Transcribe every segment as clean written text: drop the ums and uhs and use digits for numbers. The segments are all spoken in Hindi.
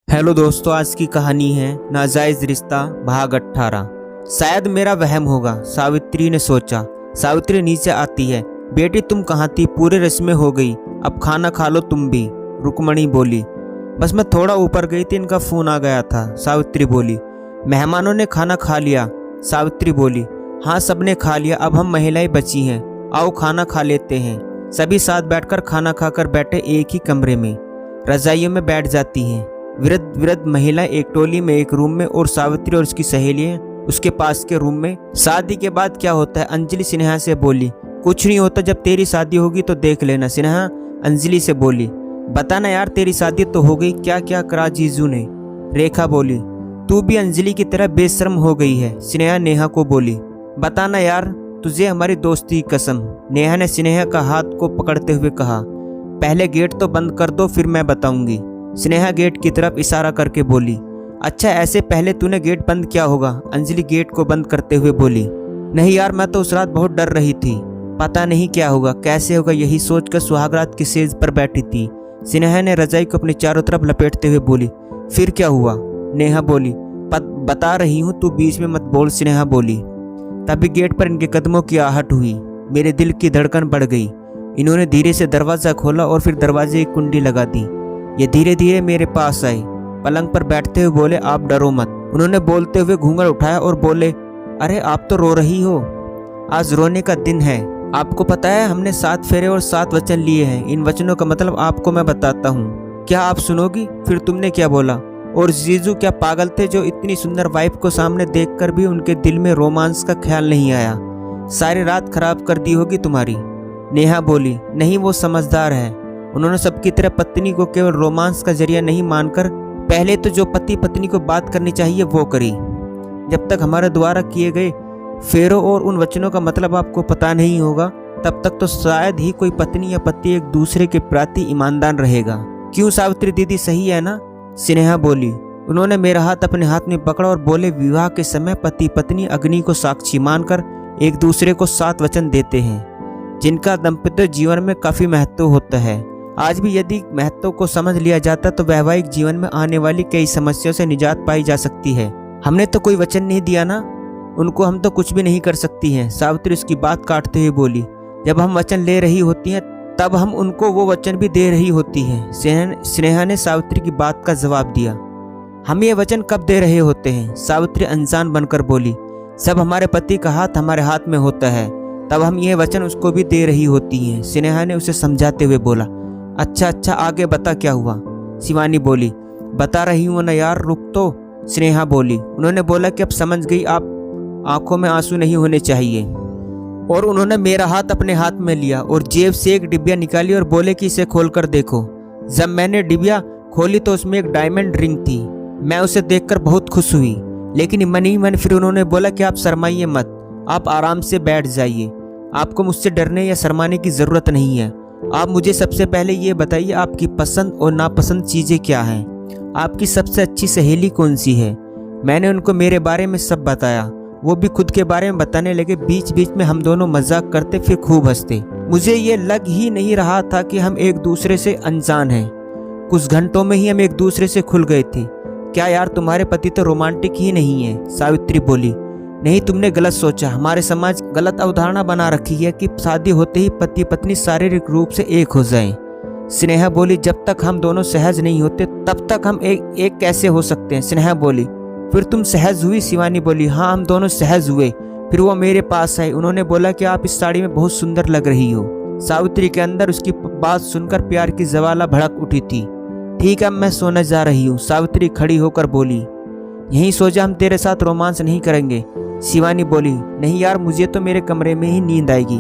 हेलो दोस्तों, आज की कहानी है नाजायज रिश्ता भाग 18। शायद मेरा वहम होगा, सावित्री ने सोचा। सावित्री नीचे आती है। बेटी तुम कहाँ थी? पूरे रस्में हो गई, अब खाना खा लो तुम भी। रुक्मणी बोली। बस मैं थोड़ा ऊपर गई थी, इनका फोन आ गया था। सावित्री बोली। मेहमानों ने खाना खा लिया? सावित्री बोली। हाँ, सबने खा लिया, अब हम महिलाएं बची हैं। आओ खाना खा लेते हैं। सभी साथ बैठकर खाना खाकर बैठे एक ही कमरे में, रजाइयों में बैठ जाती हैं। वृद्ध वृद्ध महिला एक टोली में एक रूम में, और सावित्री और उसकी सहेलियां उसके पास के रूम में। शादी के बाद क्या होता है? अंजलि सिन्हा से बोली। कुछ नहीं होता, जब तेरी शादी होगी तो देख लेना। सिन्हा अंजलि से बोली। बताना यार, तेरी शादी तो हो गई, क्या क्या करा जीजू ने? रेखा बोली। तू भी अंजलि की तरह बेशर्म हो गई है। स्नेहा नेहा को बोली। बताना यार, तुझे हमारी दोस्ती की कसम। नेहा ने स्नेहा का हाथ को पकड़ते हुए कहा। पहले गेट तो बंद कर दो, फिर मैं बताऊंगी। स्नेहा गेट की तरफ इशारा करके बोली। अच्छा, ऐसे पहले तूने गेट बंद किया होगा। अंजलि गेट को बंद करते हुए बोली। नहीं यार, मैं तो उस रात बहुत डर रही थी, पता नहीं क्या होगा कैसे होगा, यही सोचकर सुहागरात की सेज पर बैठी थी। स्नेहा ने रजाई को अपनी चारों तरफ लपेटते हुए बोली। फिर क्या हुआ? नेहा बोली। बता रही हूँ, तू बीच में मत बोल। स्नेहा बोली। तभी गेट पर इनके कदमों की आहट हुई। मेरे दिल की धड़कन बढ़ गई। इन्होंने धीरे से दरवाजा खोला और फिर दरवाजे की कुंडी लगा दी। ये धीरे धीरे मेरे पास आई। पलंग पर बैठते हुए बोले, आप डरो मत। उन्होंने बोलते हुए घूंघट उठाया और बोले, अरे आप तो रो रही हो। आज रोने का दिन है। आपको पता है, हमने 7 फेरे और 7 वचन लिए हैं। इन वचनों का मतलब आपको मैं बताता हूँ, क्या आप सुनोगी? फिर तुमने क्या बोला? और जीजू क्या पागल थे जो इतनी सुंदर वाइफ को सामने देखकर भी उनके दिल में रोमांस का ख्याल नहीं आया? सारी रात खराब कर दी होगी तुम्हारी। नेहा बोली। नहीं, वो समझदार है। उन्होंने सबकी तरह पत्नी को केवल रोमांस का जरिया नहीं मानकर पहले तो जो पति पत्नी को बात करनी चाहिए वो करी। जब तक हमारे द्वारा किए गए फेरों और उन वचनों का मतलब आपको पता नहीं होगा, तब तक तो शायद ही कोई पत्नी या पति एक दूसरे के प्रति ईमानदार रहेगा। क्यों सावित्री दीदी, सही है ना? स्नेहा बोली। उन्होंने मेरा हाथ अपने हाथ में पकड़ा और बोले, विवाह के समय पति पत्नी अग्नि को साक्षी मानकर एक दूसरे को 7 वचन देते हैं, जिनका दाम्पत्य जीवन में काफी महत्व होता है। आज भी यदि महत्व को समझ लिया जाता तो वैवाहिक जीवन में आने वाली कई समस्याओं से निजात पाई जा सकती है। हमने तो कोई वचन नहीं दिया ना, उनको हम तो कुछ भी नहीं कर सकती हैं। सावित्री उसकी बात काटते हुए बोली। जब हम वचन ले रही होती हैं तब हम उनको वो वचन भी दे रही होती हैं। स्नेहा ने सावित्री की बात का जवाब दिया। हम ये वचन कब दे रहे होते हैं? सावित्री अनजान बनकर बोली। सब हमारे पति का हाथ हमारे हाथ में होता है, तब हम ये वचन उसको भी दे रही होती हैं। स्नेहा ने उसे समझाते हुए बोला। अच्छा, आगे बता क्या हुआ? शिवानी बोली। बता रही हूँ ना यार, रुक तो। स्नेहा बोली। उन्होंने बोला कि अब समझ गई, आप आंखों में आंसू नहीं होने चाहिए। और उन्होंने मेरा हाथ अपने हाथ में लिया और जेब से एक डिबिया निकाली और बोले कि इसे खोलकर देखो। जब मैंने डिबिया खोली तो उसमें एक डायमंड रिंग थी। मैं उसे देखकर बहुत खुश हुई, लेकिन मन ही मन फिर उन्होंने बोला कि आप शर्माइए मत, आप आराम से बैठ जाइए। आपको मुझसे डरने या शर्माने की जरूरत नहीं है। आप मुझे सबसे पहले ये बताइए, आपकी पसंद और नापसंद चीजें क्या हैं? आपकी सबसे अच्छी सहेली कौन सी है? मैंने उनको मेरे बारे में सब बताया। वो भी खुद के बारे में बताने लगे। बीच बीच में हम दोनों मजाक करते फिर खूब हंसते। मुझे ये लग ही नहीं रहा था कि हम एक दूसरे से अनजान हैं। कुछ घंटों में ही हम एक दूसरे से खुल गए थे। क्या यार, तुम्हारे पति तो रोमांटिक ही नहीं है? सावित्री बोली। नहीं, तुमने गलत सोचा। हमारे समाज गलत अवधारणा बना रखी है कि शादी होते ही पति पत्नी शारीरिक रूप से एक हो जाएं। स्नेहा बोली। जब तक हम दोनों सहज नहीं होते तब तक हम एक कैसे हो सकते हैं? स्नेहा बोली। फिर तुम सहज हुई? शिवानी बोली। हाँ, हम दोनों सहज हुए। फिर वो मेरे पास आई। उन्होंने बोला कि आप इस साड़ी में बहुत सुंदर लग रही हो। सावित्री के अंदर उसकी बात सुनकर प्यार की ज्वाला भड़क उठी थी। ठीक है, अब मैं सोने जा रही हूँ। सावित्री खड़ी होकर बोली। यहीं सो जा, हम तेरे साथ रोमांस नहीं करेंगे। शिवानी बोली। नहीं यार, मुझे तो मेरे कमरे में ही नींद आएगी,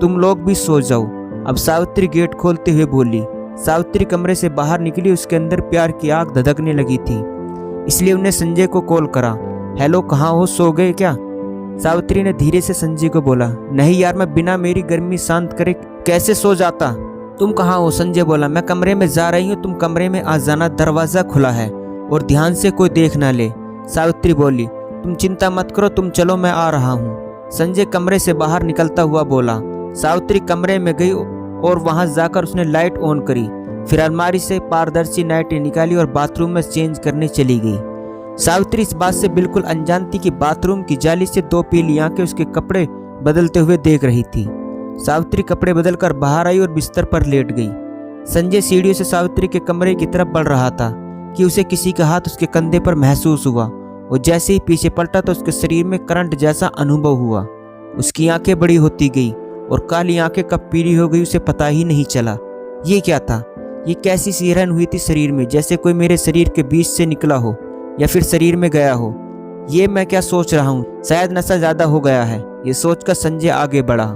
तुम लोग भी सो जाओ। अब सावित्री गेट खोलते हुए बोली। सावित्री कमरे से बाहर निकली। उसके अंदर प्यार की आग धधकने लगी थी, इसलिए उन्हें संजय को कॉल करा। हेलो, कहाँ हो, सो गए क्या? सावित्री ने धीरे से संजय को बोला। नहीं यार, मैं बिना मेरी गर्मी शांत करे कैसे सो जाता। तुम कहाँ हो? संजय बोला। मैं कमरे में जा रही हूँ, तुम कमरे में आ जाना, दरवाजा खुला है और ध्यान से कोई देख ना ले। सावित्री बोली। तुम चिंता मत करो, तुम चलो, मैं आ रहा हूँ। संजय कमरे से बाहर निकलता हुआ बोला। सावित्री कमरे में गई और वहां जाकर उसने लाइट ऑन करी। फिर अलमारी से पारदर्शी नाइटी निकाली और बाथरूम में चेंज करने चली गई। सावित्री इस बात से बिल्कुल अनजान थी कि बाथरूम की जाली से 2 पीली आंखें उसके कपड़े बदलते हुए देख रही थी। सावित्री कपड़े बदलकर बाहर आई और बिस्तर पर लेट गई। संजय सीढ़ियों से सावित्री के कमरे की तरफ बढ़ रहा था कि उसे किसी का हाथ उसके कंधे पर महसूस हुआ। वो जैसे ही पीछे पलटा तो उसके शरीर में करंट जैसा अनुभव हुआ। उसकी आंखें बड़ी होती गई और काली आंखें कब पीली हो गई उसे पता ही नहीं चला। ये क्या था? ये कैसी सिहरन हुई थी शरीर में, जैसे कोई मेरे शरीर के बीच से निकला हो या फिर शरीर में गया हो। ये मैं क्या सोच रहा हूँ? शायद नशा ज्यादा हो गया है। ये सोचकर संजय आगे बढ़ा।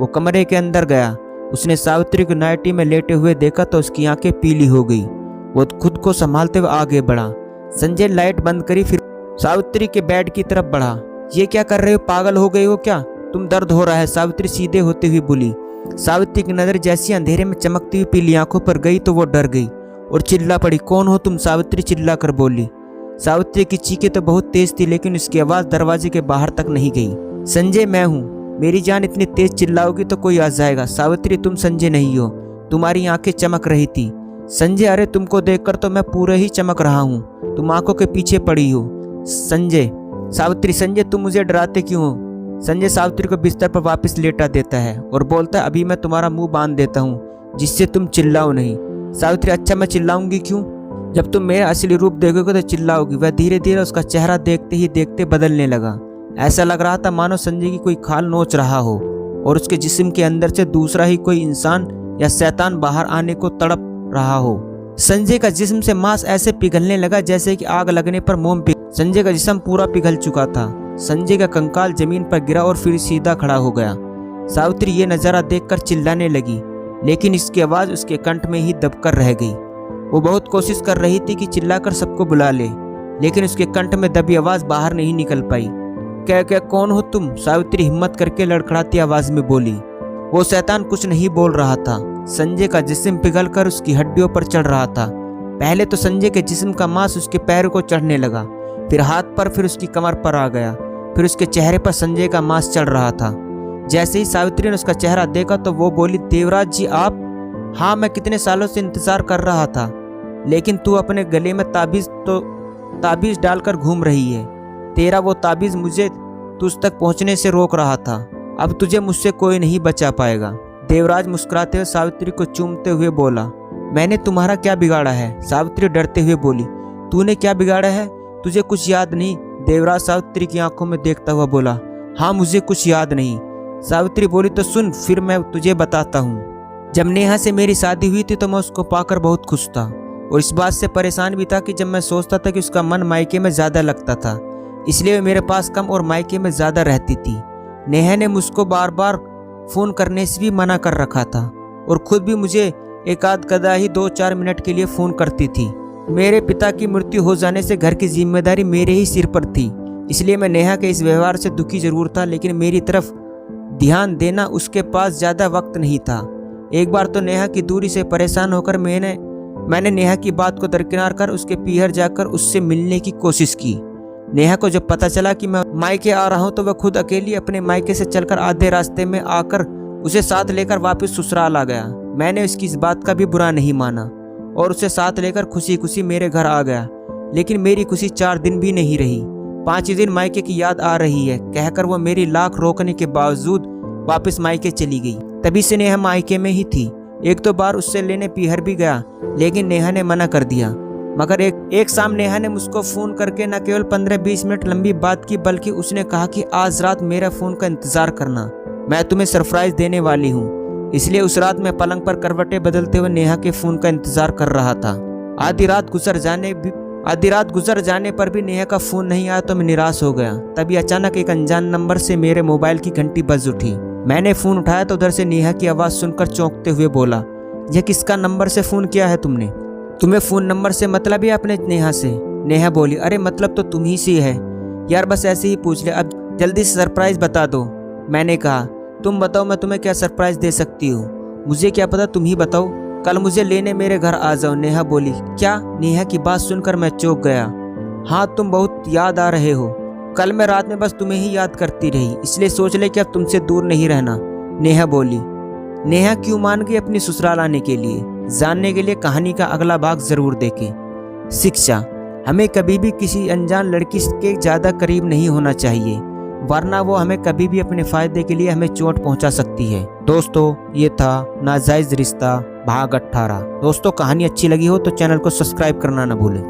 वो कमरे के अंदर गया। उसने सावित्री को नाइटी में लेटे हुए देखा तो उसकी आंखें पीली हो गई। वो खुद को संभालते हुए आगे बढ़ा। संजय लाइट बंद करी, फिर सावित्री के बेड की तरफ बढ़ा। ये क्या कर रहे हो? पागल हो गए हो क्या? तुम दर्द हो रहा है? सावित्री सीधे होते हुए बोली। सावित्री की नजर जैसी अंधेरे में चमकती हुई पीली आंखों पर गई तो वो डर गई और चिल्ला पड़ी। कौन हो तुम? सावित्री चिल्ला कर बोली। सावित्री की चीखें तो बहुत तेज थी लेकिन उसकी आवाज दरवाजे के बाहर तक नहीं गई। संजय मैं हूँ। मेरी जान, इतनी तेज चिल्लाओगी तो कोई आ जाएगा। सावित्री तुम संजय नहीं हो। तुम्हारी आंखें चमक रही थी। संजय अरे तुमको देखकर तो मैं पूरे ही चमक रहा हूँ। तुम आंखों के पीछे पड़ी हो। संजय। सावित्री संजय तुम मुझे डराते क्यों हो? संजय सावित्री को बिस्तर पर वापस लेटा देता है और बोलता है अभी मैं तुम्हारा मुंह बांध देता हूँ जिससे तुम चिल्लाओ नहीं। सावित्री अच्छा मैं चिल्लाऊंगी क्यों? जब तुम मेरा असली रूप देखोगे तो चिल्लाओगी। वह धीरे धीरे उसका चेहरा देखते ही देखते बदलने लगा। ऐसा लग रहा था मानो संजय की कोई खाल नोच रहा हो और उसके जिस्म के अंदर से दूसरा ही कोई इंसान या शैतान बाहर आने को तड़प रहा हो। संजय का जिस्म से मांस ऐसे पिघलने लगा जैसे कि आग लगने पर मोम पिघल। संजय का जिस्म पूरा पिघल चुका था। संजय का कंकाल जमीन पर गिरा और फिर सीधा खड़ा हो गया। सावित्री ये नजारा देखकर चिल्लाने लगी लेकिन इसकी आवाज उसके कंठ में ही दबकर रह गई। वो बहुत कोशिश कर रही थी कि चिल्लाकर सबको बुला ले लेकिन उसके कंठ में दबी आवाज बाहर नहीं निकल पाई। क्या क्या कौन हो तुम? सावित्री हिम्मत करके लड़खड़ाती आवाज में बोली। वो शैतान कुछ नहीं बोल रहा था। संजय का जिस्म पिघलकर उसकी हड्डियों पर चढ़ रहा था। पहले तो संजय के जिस्म का मांस उसके पैरों को चढ़ने लगा, फिर हाथ पर, फिर उसकी कमर पर आ गया, फिर उसके चेहरे पर संजय का मांस चढ़ रहा था। जैसे ही सावित्री ने उसका चेहरा देखा तो वो बोली देवराज जी आप? हाँ मैं कितने सालों से इंतजार कर रहा था लेकिन तू अपने गले में ताबीज डालकर घूम रही है। तेरा वो ताबीज मुझे तुझ तक पहुंचने से रोक रहा था। अब तुझे मुझसे कोई नहीं बचा पाएगा। देवराज मुस्कुराते हुए सावित्री को चूमते हुए बोला। मैंने तुम्हारा क्या बिगाड़ा है? सावित्री डरते हुए बोली। तूने क्या बिगाड़ा है? तुझे कुछ याद नहीं? देवराज सावित्री की आंखों में देखता हुआ बोला। हाँ मुझे कुछ याद नहीं। सावित्री बोली तो सुन फिर मैं तुझे बताता हूँ। जब नेहा से मेरी शादी हुई थी तो मैं उसको पाकर बहुत खुश था और इस बात से परेशान भी था कि जब मैं सोचता था कि उसका मन मायके में ज्यादा लगता था इसलिए वो मेरे पास कम और मायके में ज्यादा रहती थी। नेहा ने मुझको बार बार फोन करने से भी मना कर रखा था और खुद भी मुझे एक आध कदा ही 2-4 मिनट के लिए फोन करती थी। मेरे पिता की मृत्यु हो जाने से घर की जिम्मेदारी मेरे ही सिर पर थी इसलिए मैं नेहा के इस व्यवहार से दुखी जरूर था लेकिन मेरी तरफ ध्यान देना उसके पास ज्यादा वक्त नहीं था। एक बार तो नेहा की दूरी से परेशान होकर मैंने नेहा की बात को दरकिनार कर उसके पीहर जाकर उससे मिलने की कोशिश की। नेहा को जब पता चला कि मैं मायके आ रहा हूं तो वह खुद अकेली अपने मायके से चलकर आधे रास्ते में आकर उसे साथ लेकर वापस ससुराल आ गया। मैंने उसकी इस बात का भी बुरा नहीं माना और उसे साथ लेकर खुशी खुशी मेरे घर आ गया लेकिन मेरी खुशी 4 दिन भी नहीं रही। 5 दिन मायके की याद आ रही है कहकर वो मेरी लाख रोकने के बावजूद वापस मायके चली गई। तभी से नेहा मायके में ही थी। 1-2 बार उससे लेने पीहर भी गया लेकिन नेहा ने मना कर दिया। मगर एक शाम नेहा ने मुझको फोन करके न केवल 15-20 मिनट लंबी बात की बल्कि उसने कहा कि आज रात मेरा फोन का इंतजार करना, मैं तुम्हें सरप्राइज देने वाली हूँ। इसलिए उस रात मैं पलंग पर करवटें बदलते हुए नेहा के फोन का इंतजार कर रहा था। आधी रात गुजर जाने पर भी नेहा का फोन नहीं आया तो मैं निराश हो गया। तभी अचानक एक अनजान नंबर से मेरे मोबाइल की घंटी बज उठी। मैंने फोन उठाया तो उधर से नेहा की आवाज सुनकर चौंकते हुए बोला, यह किसका नंबर से फोन किया है तुमने? तुम्हें फोन नंबर से मतलब ही अपने नेहा से? नेहा बोली, अरे मतलब तो तुम ही से है यार, बस ऐसे ही पूछ ले, अब जल्दी से सरप्राइज बता दो। मैंने कहा, तुम बताओ मैं तुम्हें क्या सरप्राइज दे सकती हूँ? मुझे क्या पता, तुम ही बताओ। कल मुझे लेने मेरे घर आ जाओ। नेहा बोली। क्या? नेहा की बात सुनकर मैं चौंक गया। हाँ तुम बहुत याद आ रहे हो। कल मैं रात में बस तुम्हें ही याद करती रही, इसलिए सोच ले कि अब तुमसे दूर नहीं रहना। नेहा बोली। नेहा क्यों मान गई अपनी ससुराल आने के लिए? जानने के लिए कहानी का अगला भाग जरूर देखें। शिक्षा, हमें कभी भी किसी अनजान लड़की के ज़्यादा करीब नहीं होना चाहिए, वरना वो हमें कभी भी अपने फ़ायदे के लिए हमें चोट पहुंचा सकती है। दोस्तों, ये था नाजायज़ रिश्ता भाग 18। दोस्तों, कहानी अच्छी लगी हो तो चैनल को सब्सक्राइब करना ना भूलें।